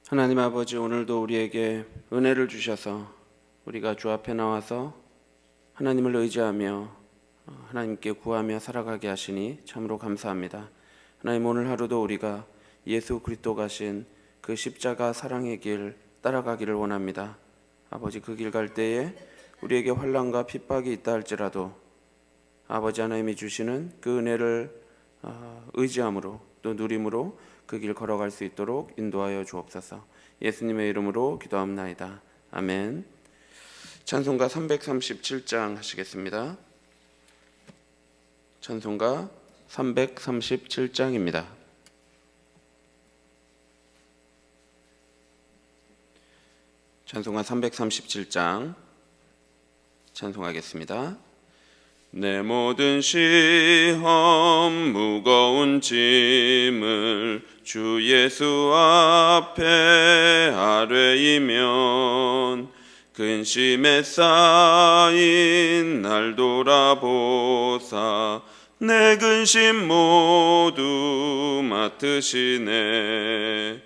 하나님 아버지, 오늘도 우리에게 은혜를 주셔서 우리가 주 앞에 나와서 하나님을 의지하며 하나님께 구하며 살아가게 하시니 참으로 감사합니다. 하나님, 오늘 하루도 우리가 예수 그리스도 가신 그 십자가 사랑의 길 따라가기를 원합니다. 아버지, 그 길 갈 때에 우리에게 환난과 핍박이 있다 할지라도 아버지 하나님이 주시는 그 은혜를 의지함으로 또 누림으로 그 길 걸어갈 수 있도록 인도하여 주옵소서. 예수님의 이름으로 기도합나이다. 아멘. 찬송가 337장 하시겠습니다. 찬송가 337장입니다. 찬송가 337장 찬송하겠습니다. 내 모든 시험 무거운 짐을 주 예수 앞에 아뢰이면 근심에 쌓인 날 돌아보사 내 근심 모두 맡으시네.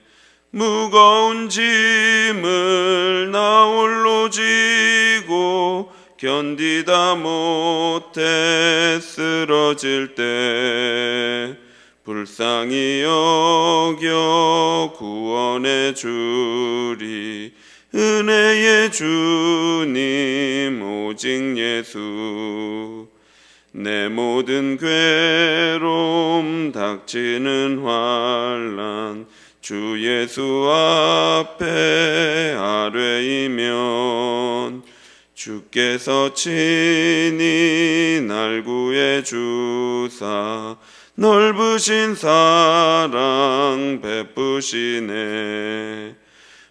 무거운 짐을 나 홀로 지고 견디다 못해 쓰러질 때 불쌍히 여겨 구원해 주리. 은혜의 주님 오직 예수. 내 모든 괴로움 닥치는 환난 주 예수 앞에 아뢰이면 주께서 친히 날 구해 주사 넓으신 사랑 베푸시네.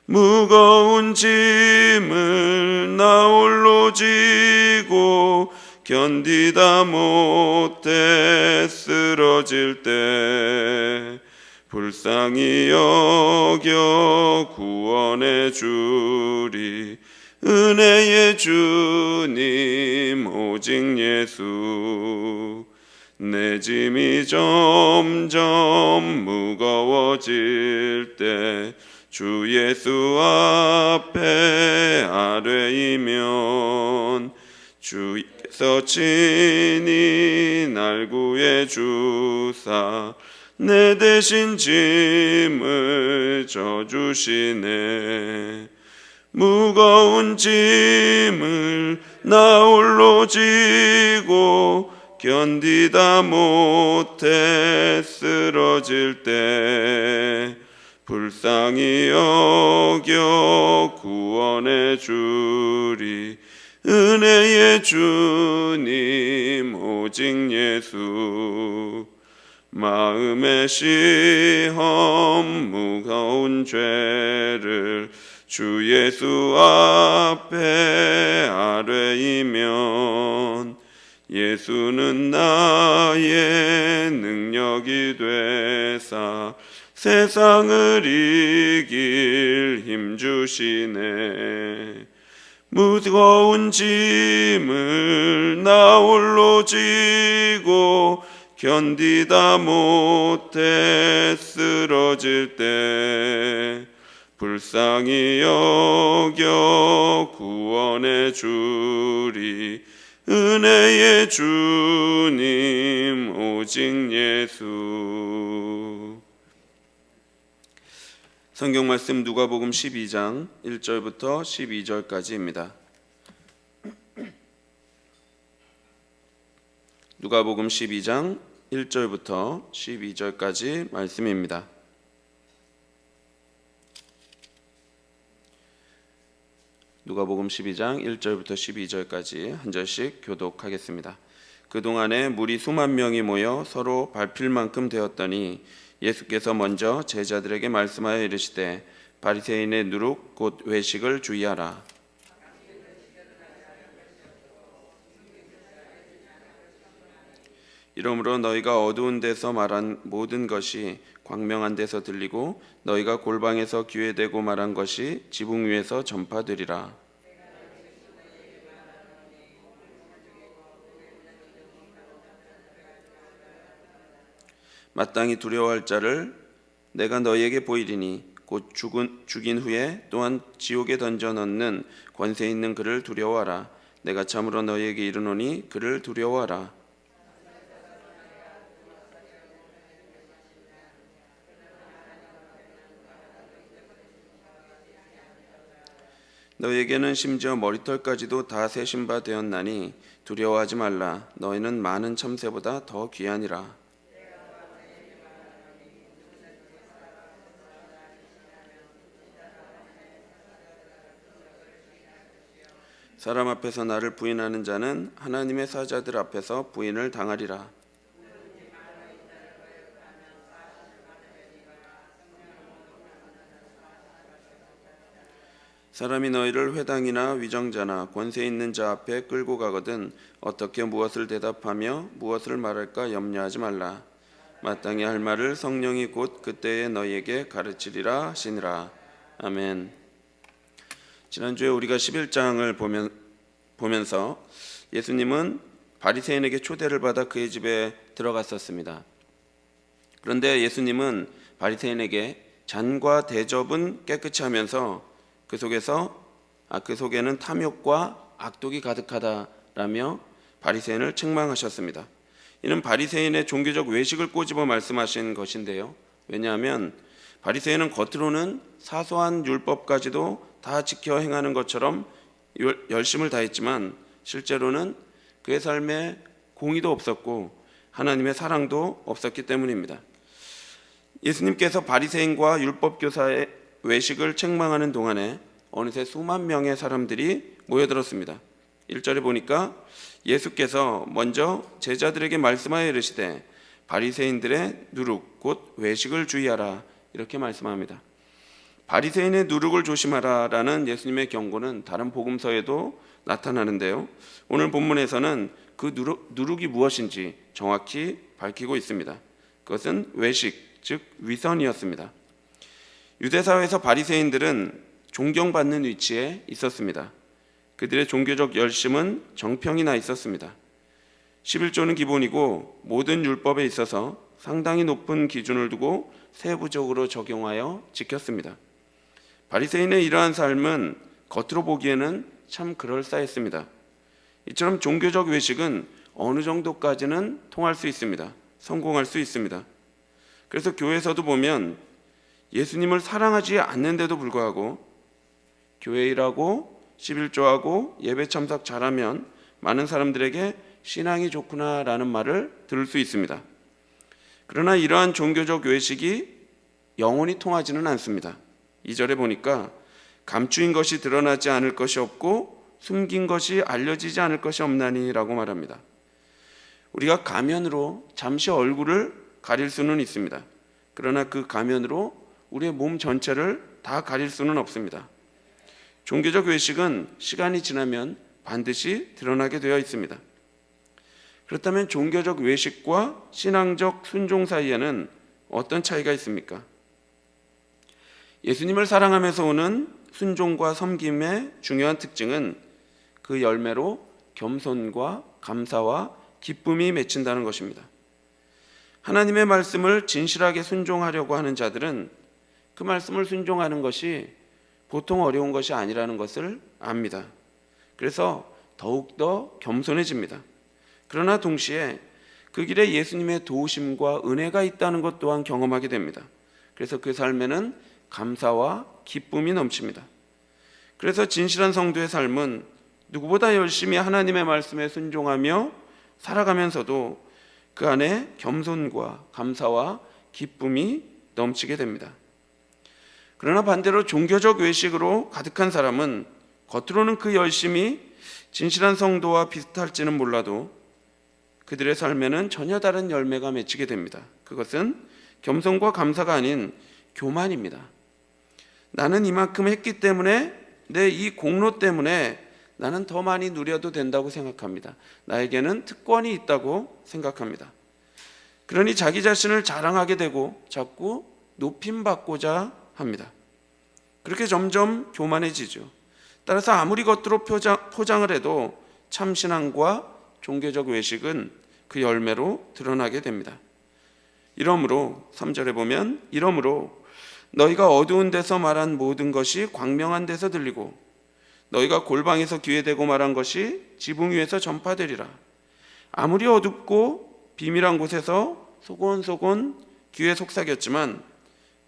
무거운 짐을 나 홀로 지고 견디다 못해 쓰러질 때 불쌍히 여겨 구원해 주리. 은혜의 주님 오직 예수. 내 짐이 점점 무거워질 때 주 예수 앞에 아뢰이면 주께서 친히 날 구해 주사 내 대신 짐을 져주시네. 무거운 짐을 나 홀로 지고 견디다 못해 쓰러질 때 불쌍히 여겨 구원해 주리. 은혜의 주님 오직 예수. 마음의 시험 무거운 죄를 주 예수 앞에 아뢰이면 예수는 나의 능력이 되사 세상을 이길 힘 주시네. 무거운 짐을 나 홀로 지고 견디다 못해 쓰러질 때 불쌍히 여겨 구원해 주리. 은혜의 주님 오직 예수. 성경 말씀 누가복음 12장 1절부터 12절까지입니다. 누가복음 12장 1절부터 12절까지 말씀입니다. 누가복음 12장 1절부터 12절까지 한 절씩 교독하겠습니다. 그동안에 무리 수만 명이 모여 서로 밟힐 만큼 되었더니 예수께서 먼저 제자들에게 말씀하여 이르시되 바리새인의 누룩 곧 외식을 주의하라. 이러므로 너희가 어두운 데서 말한 모든 것이 광명한 데서 들리고 너희가 골방에서 귀에 대고 말한 것이 지붕 위에서 전파되리라. 마땅히 두려워할 자를 내가 너희에게 보이리니 곧 죽인 후에 또한 지옥에 던져 넣는 권세 있는 그를 두려워하라. 내가 참으로 너희에게 이르노니 그를 두려워하라. 너희에게는 심지어 머리털까지도 다 세신 바 되었나니 두려워하지 말라. 너희는 많은 참새보다 더 귀하니라. 사람 앞에서 나를 부인하는 자는 하나님의 사자들 앞에서 부인을 당하리라. 사람이 너희를 회당이나 위정자나 권세 있는 자 앞에 끌고 가거든 어떻게 무엇을 대답하며 무엇을 말할까 염려하지 말라. 마땅히 할 말을 성령이 곧 그때에 너희에게 가르치리라 하시니라. 아멘. 지난주에 우리가 11장을 보면서 예수님은 바리새인에게 초대를 받아 그의 집에 들어갔었습니다. 그런데 예수님은 바리새인에게 잔과 대접은 깨끗이 하면서 그 속에는 탐욕과 악독이 가득하다라며 바리새인을 책망하셨습니다. 이는 바리새인의 종교적 외식을 꼬집어 말씀하신 것인데요. 왜냐하면 바리새인은 겉으로는 사소한 율법까지도 다 지켜 행하는 것처럼 열심을 다했지만 실제로는 그의 삶에 공의도 없었고 하나님의 사랑도 없었기 때문입니다. 예수님께서 바리새인과 율법교사의 외식을 책망하는 동안에 어느새 수만 명의 사람들이 모여들었습니다. 1절에 보니까 예수께서 먼저 제자들에게 말씀하여 이르시되 바리새인들의 누룩 곧 외식을 주의하라 이렇게 말씀합니다. 바리새인의 누룩을 조심하라라는 예수님의 경고는 다른 복음서에도 나타나는데요. 오늘 본문에서는 그 누룩이 무엇인지 정확히 밝히고 있습니다. 그것은 외식, 즉 위선이었습니다. 유대사회에서 바리새인들은 존경받는 위치에 있었습니다. 그들의 종교적 열심은 정평이 나 있었습니다. 11조는 기본이고 모든 율법에 있어서 상당히 높은 기준을 두고 세부적으로 적용하여 지켰습니다. 바리새인의 이러한 삶은 겉으로 보기에는 참 그럴싸했습니다. 이처럼 종교적 외식은 어느 정도까지는 통할 수 있습니다. 성공할 수 있습니다. 그래서 교회에서도 보면 예수님을 사랑하지 않는데도 불구하고 교회 일하고 11조하고 예배 참석 잘하면 많은 사람들에게 신앙이 좋구나라는 말을 들을 수 있습니다. 그러나 이러한 종교적 외식이 영원히 통하지는 않습니다. 2절에 보니까 감추인 것이 드러나지 않을 것이 없고 숨긴 것이 알려지지 않을 것이 없나니 라고 말합니다. 우리가 가면으로 잠시 얼굴을 가릴 수는 있습니다. 그러나 그 가면으로 우리의 몸 전체를 다 가릴 수는 없습니다. 종교적 외식은 시간이 지나면 반드시 드러나게 되어 있습니다. 그렇다면 종교적 외식과 신앙적 순종 사이에는 어떤 차이가 있습니까? 예수님을 사랑하면서 오는 순종과 섬김의 중요한 특징은 그 열매로 겸손과 감사와 기쁨이 맺힌다는 것입니다. 하나님의 말씀을 진실하게 순종하려고 하는 자들은 그 말씀을 순종하는 것이 보통 어려운 것이 아니라는 것을 압니다. 그래서 더욱더 겸손해집니다. 그러나 동시에 그 길에 예수님의 도우심과 은혜가 있다는 것 또한 경험하게 됩니다. 그래서 그 삶에는 감사와 기쁨이 넘칩니다. 그래서 진실한 성도의 삶은 누구보다 열심히 하나님의 말씀에 순종하며 살아가면서도 그 안에 겸손과 감사와 기쁨이 넘치게 됩니다. 그러나 반대로 종교적 외식으로 가득한 사람은 겉으로는 그 열심이 진실한 성도와 비슷할지는 몰라도 그들의 삶에는 전혀 다른 열매가 맺히게 됩니다. 그것은 겸손과 감사가 아닌 교만입니다. 나는 이만큼 했기 때문에 내 이 공로 때문에 나는 더 많이 누려도 된다고 생각합니다. 나에게는 특권이 있다고 생각합니다. 그러니 자기 자신을 자랑하게 되고 자꾸 높임받고자 합니다. 그렇게 점점 교만해지죠. 따라서 아무리 겉으로 포장을 해도 참신앙과 종교적 외식은 그 열매로 드러나게 됩니다. 이러므로 3절에 보면 이러므로 너희가 어두운 데서 말한 모든 것이 광명한 데서 들리고 너희가 골방에서 귀에 대고 말한 것이 지붕 위에서 전파되리라. 아무리 어둡고 비밀한 곳에서 소곤소곤 귀에 속삭였지만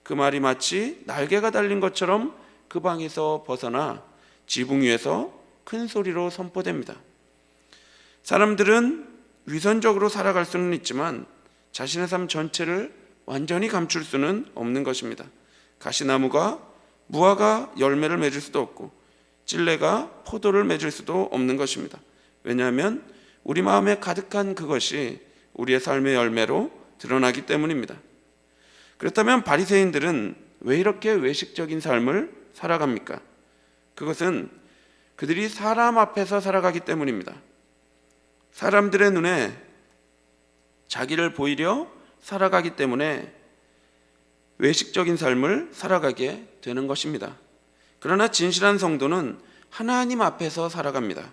그 말이 마치 날개가 달린 것처럼 그 방에서 벗어나 지붕 위에서 큰 소리로 선포됩니다. 사람들은 위선적으로 살아갈 수는 있지만 자신의 삶 전체를 완전히 감출 수는 없는 것입니다. 가시나무가 무화과 열매를 맺을 수도 없고 찔레가 포도를 맺을 수도 없는 것입니다. 왜냐하면 우리 마음에 가득한 그것이 우리의 삶의 열매로 드러나기 때문입니다. 그렇다면 바리새인들은 왜 이렇게 외식적인 삶을 살아갑니까? 그것은 그들이 사람 앞에서 살아가기 때문입니다. 사람들의 눈에 자기를 보이려 살아가기 때문에 외식적인 삶을 살아가게 되는 것입니다. 그러나 진실한 성도는 하나님 앞에서 살아갑니다.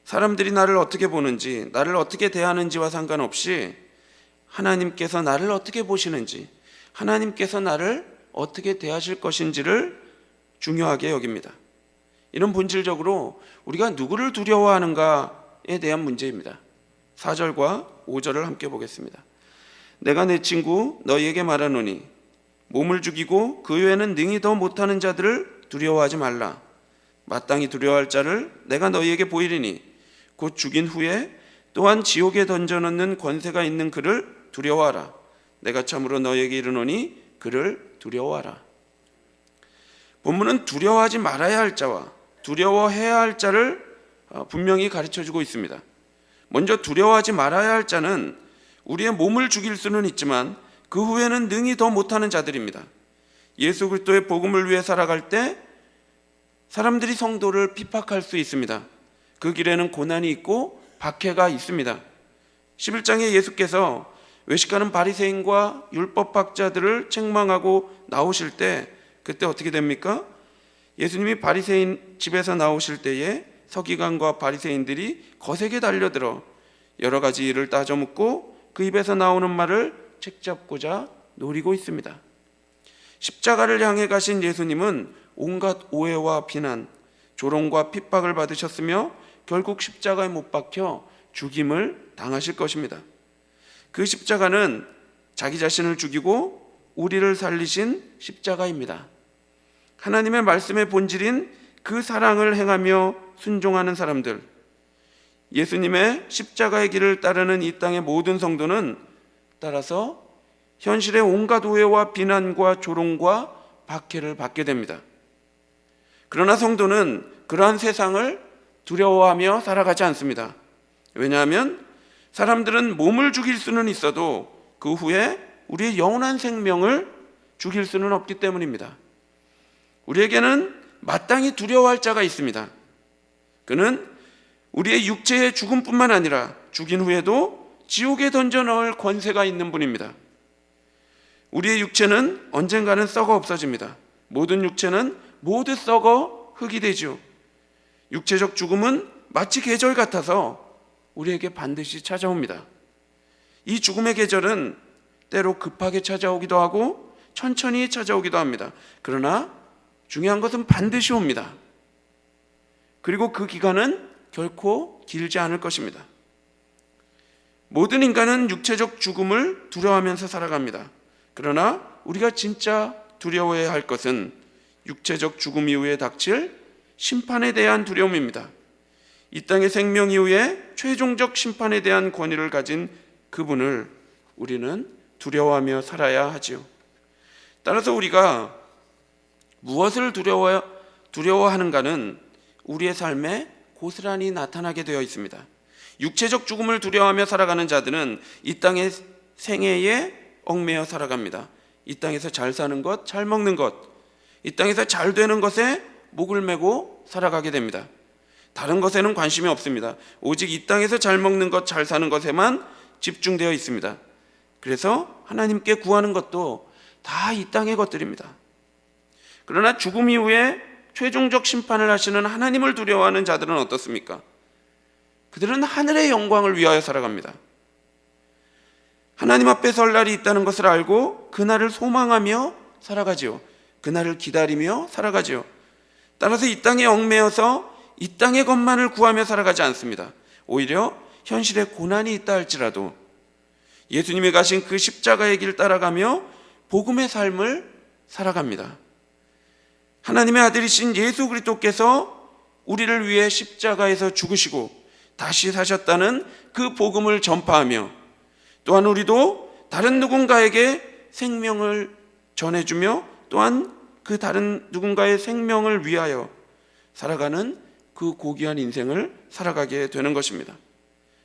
사람들이 나를 어떻게 보는지, 나를 어떻게 대하는지와 상관없이 하나님께서 나를 어떻게 보시는지, 하나님께서 나를 어떻게 대하실 것인지를 중요하게 여깁니다. 이는 본질적으로 우리가 누구를 두려워하는가에 대한 문제입니다. 4절과 5절을 함께 보겠습니다. 내가 내 친구 너희에게 말하노니 몸을 죽이고 그 외에는 능히 더 못하는 자들을 두려워하지 말라. 마땅히 두려워할 자를 내가 너희에게 보이리니 곧 죽인 후에 또한 지옥에 던져넣는 권세가 있는 그를 두려워하라. 내가 참으로 너희에게 이르노니 그를 두려워하라. 본문은 두려워하지 말아야 할 자와 두려워해야 할 자를 분명히 가르쳐주고 있습니다. 먼저 두려워하지 말아야 할 자는 우리의 몸을 죽일 수는 있지만 그 후에는 능히 더 못하는 자들입니다. 예수 그리스도의 복음을 위해 살아갈 때 사람들이 성도를 핍박할 수 있습니다. 그 길에는 고난이 있고 박해가 있습니다. 11장에 예수께서 외식하는 바리새인과 율법학자들을 책망하고 나오실 때 그때 어떻게 됩니까? 예수님이 바리새인 집에서 나오실 때에 서기관과 바리새인들이 거세게 달려들어 여러 가지 일을 따져묻고 그 입에서 나오는 말을 책잡고자 노리고 있습니다. 십자가를 향해 가신 예수님은 온갖 오해와 비난, 조롱과 핍박을 받으셨으며 결국 십자가에 못 박혀 죽임을 당하실 것입니다. 그 십자가는 자기 자신을 죽이고 우리를 살리신 십자가입니다. 하나님의 말씀의 본질인 그 사랑을 행하며 순종하는 사람들, 예수님의 십자가의 길을 따르는 이 땅의 모든 성도는 따라서 현실의 온갖 오해와 비난과 조롱과 박해를 받게 됩니다. 그러나 성도는 그러한 세상을 두려워하며 살아가지 않습니다. 왜냐하면 사람들은 몸을 죽일 수는 있어도 그 후에 우리의 영원한 생명을 죽일 수는 없기 때문입니다. 우리에게는 마땅히 두려워할 자가 있습니다. 그는 우리의 육체의 죽음뿐만 아니라 죽인 후에도 지옥에 던져 넣을 권세가 있는 분입니다. 우리의 육체는 언젠가는 썩어 없어집니다. 모든 육체는 모두 썩어 흙이 되죠. 육체적 죽음은 마치 계절 같아서 우리에게 반드시 찾아옵니다. 이 죽음의 계절은 때로 급하게 찾아오기도 하고 천천히 찾아오기도 합니다. 그러나 중요한 것은 반드시 옵니다. 그리고 그 기간은 결코 길지 않을 것입니다. 모든 인간은 육체적 죽음을 두려워하면서 살아갑니다. 그러나 우리가 진짜 두려워해야 할 것은 육체적 죽음 이후에 닥칠 심판에 대한 두려움입니다. 이 땅의 생명 이후에 최종적 심판에 대한 권위를 가진 그분을 우리는 두려워하며 살아야 하지요. 따라서 우리가 무엇을 두려워하는가는 우리의 삶에 고스란히 나타나게 되어 있습니다. 육체적 죽음을 두려워하며 살아가는 자들은 이 땅의 생애에 얽매여 살아갑니다. 이 땅에서 잘 사는 것, 잘 먹는 것, 이 땅에서 잘 되는 것에 목을 메고 살아가게 됩니다. 다른 것에는 관심이 없습니다. 오직 이 땅에서 잘 먹는 것, 잘 사는 것에만 집중되어 있습니다. 그래서 하나님께 구하는 것도 다 이 땅의 것들입니다. 그러나 죽음 이후에 최종적 심판을 하시는 하나님을 두려워하는 자들은 어떻습니까? 그들은 하늘의 영광을 위하여 살아갑니다. 하나님 앞에 설 날이 있다는 것을 알고 그날을 소망하며 살아가지요. 그날을 기다리며 살아가지요. 따라서 이 땅에 얽매여서 이 땅의 것만을 구하며 살아가지 않습니다. 오히려 현실에 고난이 있다 할지라도 예수님이 가신 그 십자가의 길 따라가며 복음의 삶을 살아갑니다. 하나님의 아들이신 예수 그리스도께서 우리를 위해 십자가에서 죽으시고 다시 사셨다는 그 복음을 전파하며 또한 우리도 다른 누군가에게 생명을 전해주며 또한 그 다른 누군가의 생명을 위하여 살아가는 그 고귀한 인생을 살아가게 되는 것입니다.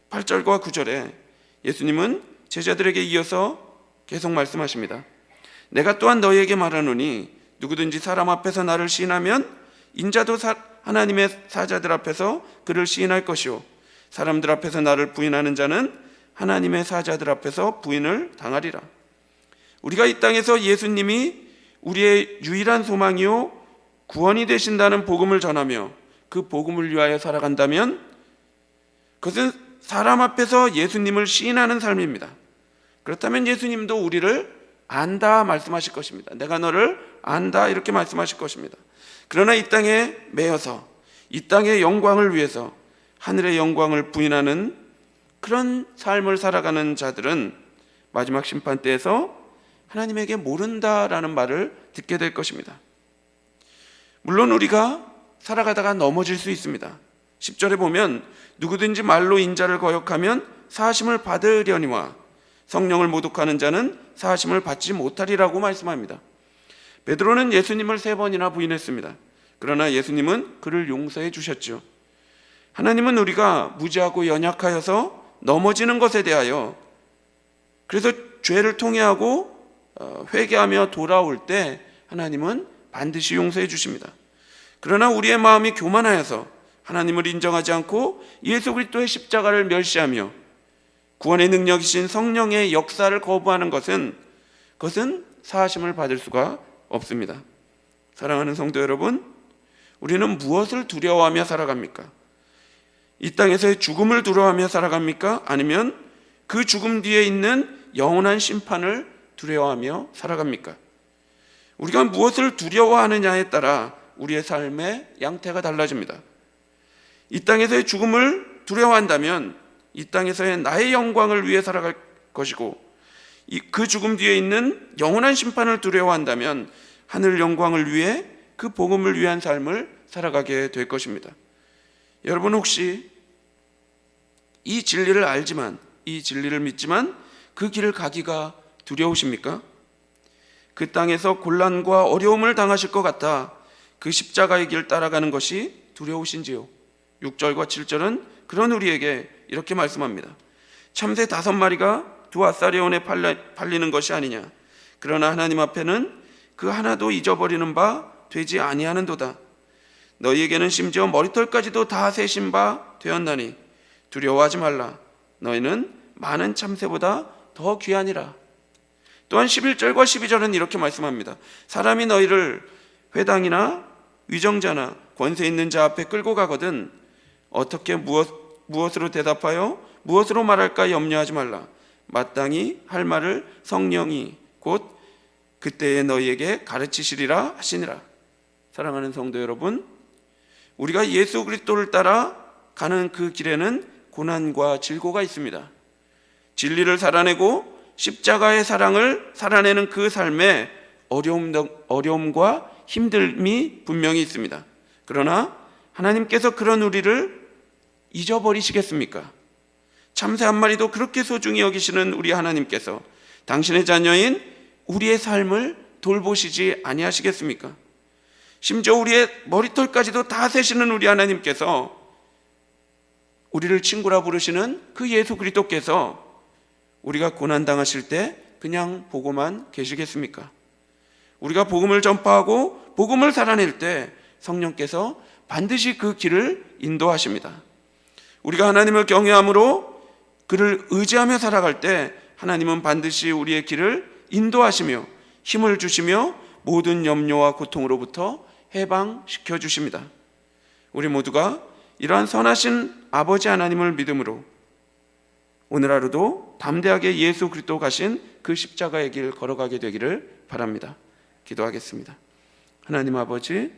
8절과 9절에 예수님은 제자들에게 이어서 계속 말씀하십니다. 내가 또한 너희에게 말하노니 누구든지 사람 앞에서 나를 시인하면 인자도 하나님의 사자들 앞에서 그를 시인할 것이요 사람들 앞에서 나를 부인하는 자는 하나님의 사자들 앞에서 부인을 당하리라. 우리가 이 땅에서 예수님이 우리의 유일한 소망이요 구원이 되신다는 복음을 전하며 그 복음을 위하여 살아간다면 그것은 사람 앞에서 예수님을 시인하는 삶입니다. 그렇다면 예수님도 우리를 안다 말씀하실 것입니다. 내가 너를 안다 이렇게 말씀하실 것입니다. 그러나 이 땅에 매여서 이 땅의 영광을 위해서 하늘의 영광을 부인하는 그런 삶을 살아가는 자들은 마지막 심판 때에서 하나님에게 모른다라는 말을 듣게 될 것입니다. 물론 우리가 살아가다가 넘어질 수 있습니다. 10절에 보면 누구든지 말로 인자를 거역하면 사하심을 받으려니와 성령을 모독하는 자는 사하심을 받지 못하리라고 말씀합니다. 베드로는 예수님을 3번이나 부인했습니다. 그러나 예수님은 그를 용서해 주셨죠. 하나님은 우리가 무지하고 연약하여서 넘어지는 것에 대하여 그래서 죄를 통회하고 회개하며 돌아올 때 하나님은 반드시 용서해 주십니다. 그러나 우리의 마음이 교만하여서 하나님을 인정하지 않고 예수 그리스도의 십자가를 멸시하며 구원의 능력이신 성령의 역사를 거부하는 것은 그것은 사하심을 받을 수가 없습니다. 사랑하는 성도 여러분, 우리는 무엇을 두려워하며 살아갑니까? 이 땅에서의 죽음을 두려워하며 살아갑니까? 아니면 그 죽음 뒤에 있는 영원한 심판을 두려워하며 살아갑니까? 우리가 무엇을 두려워하느냐에 따라 우리의 삶의 양태가 달라집니다. 이 땅에서의 죽음을 두려워한다면 이 땅에서의 나의 영광을 위해 살아갈 것이고 그 죽음 뒤에 있는 영원한 심판을 두려워한다면 하늘 영광을 위해 그 복음을 위한 삶을 살아가게 될 것입니다. 여러분 혹시 이 진리를 알지만 이 진리를 믿지만 그 길을 가기가 두려우십니까? 그 땅에서 곤란과 어려움을 당하실 것 같아 그 십자가의 길 따라가는 것이 두려우신지요? 6절과 7절은 그런 우리에게 이렇게 말씀합니다. 참새 5마리가 두 아사리온에 팔리는 것이 아니냐. 그러나 하나님 앞에는 그 하나도 잊어버리는 바 되지 아니하는도다. 너희에게는 심지어 머리털까지도 다 세신 바 되었나니 두려워하지 말라. 너희는 많은 참새보다 더 귀하니라. 또한 11절과 12절은 이렇게 말씀합니다. 사람이 너희를 회당이나 위정자나 권세 있는 자 앞에 끌고 가거든 어떻게 무엇으로 대답하여 무엇으로 말할까 염려하지 말라. 마땅히 할 말을 성령이 곧 그때에 너희에게 가르치시리라 하시니라. 사랑하는 성도 여러분, 우리가 예수 그리스도를 따라 가는 그 길에는 고난과 질고가 있습니다. 진리를 살아내고 십자가의 사랑을 살아내는 그 삶에 어려움과 힘듦이 분명히 있습니다. 그러나 하나님께서 그런 우리를 잊어버리시겠습니까? 참새 한 마리도 그렇게 소중히 여기시는 우리 하나님께서 당신의 자녀인 우리의 삶을 돌보시지 아니하시겠습니까? 심지어 우리의 머리털까지도 다 세시는 우리 하나님께서 우리를 친구라 부르시는 그 예수 그리스도께서 우리가 고난당하실 때 그냥 보고만 계시겠습니까? 우리가 복음을 전파하고 복음을 살아낼 때 성령께서 반드시 그 길을 인도하십니다. 우리가 하나님을 경외함으로 그를 의지하며 살아갈 때 하나님은 반드시 우리의 길을 인도하시며 힘을 주시며 모든 염려와 고통으로부터 해방시켜 주십니다. 우리 모두가 이러한 선하신 아버지 하나님을 믿음으로 오늘 하루도 담대하게 예수 그리스도 가신 그 십자가의 길 걸어가게 되기를 바랍니다. 기도하겠습니다. 하나님 아버지,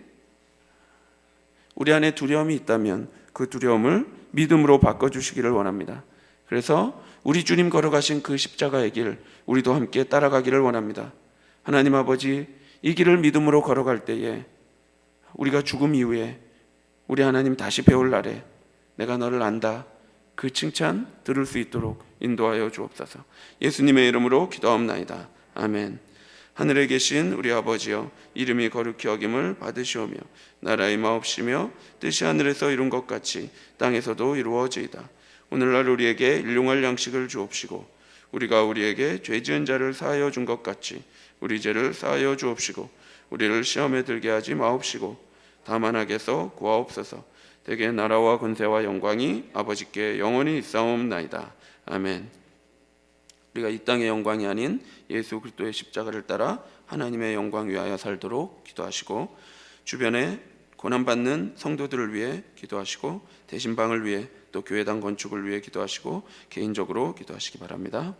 우리 안에 두려움이 있다면 그 두려움을 믿음으로 바꿔주시기를 원합니다. 그래서 우리 주님 걸어가신 그 십자가의 길, 우리도 함께 따라가기를 원합니다. 하나님 아버지, 이 길을 믿음으로 걸어갈 때에 우리가 죽음 이후에 우리 하나님 다시 배울 날에 내가 너를 안다, 그 칭찬 들을 수 있도록 인도하여 주옵소서. 예수님의 이름으로 기도하옵나이다. 아멘. 하늘에 계신 우리 아버지여, 이름이 거룩히 여김을 받으시오며 나라의 마옵시며 뜻이 하늘에서 이룬 것 같이 땅에서도 이루어지이다. 오늘날 우리에게 일용할 양식을 주옵시고 우리가 우리에게 죄 지은 자를 사하여 준 것 같이 우리 죄를 사하여 주옵시고 우리를 시험에 들게 하지 마옵시고 다만 악에서 구하옵소서. 대개 나라와 권세와 영광이 아버지께 영원히 있사옵나이다. 아멘. 우리가 이 땅의 영광이 아닌 예수 그리스도의 십자가를 따라 하나님의 영광 위하여 살도록 기도하시고, 주변에 고난받는 성도들을 위해 기도하시고, 대신방을 위해 또 교회당 건축을 위해 기도하시고, 개인적으로 기도하시기 바랍니다.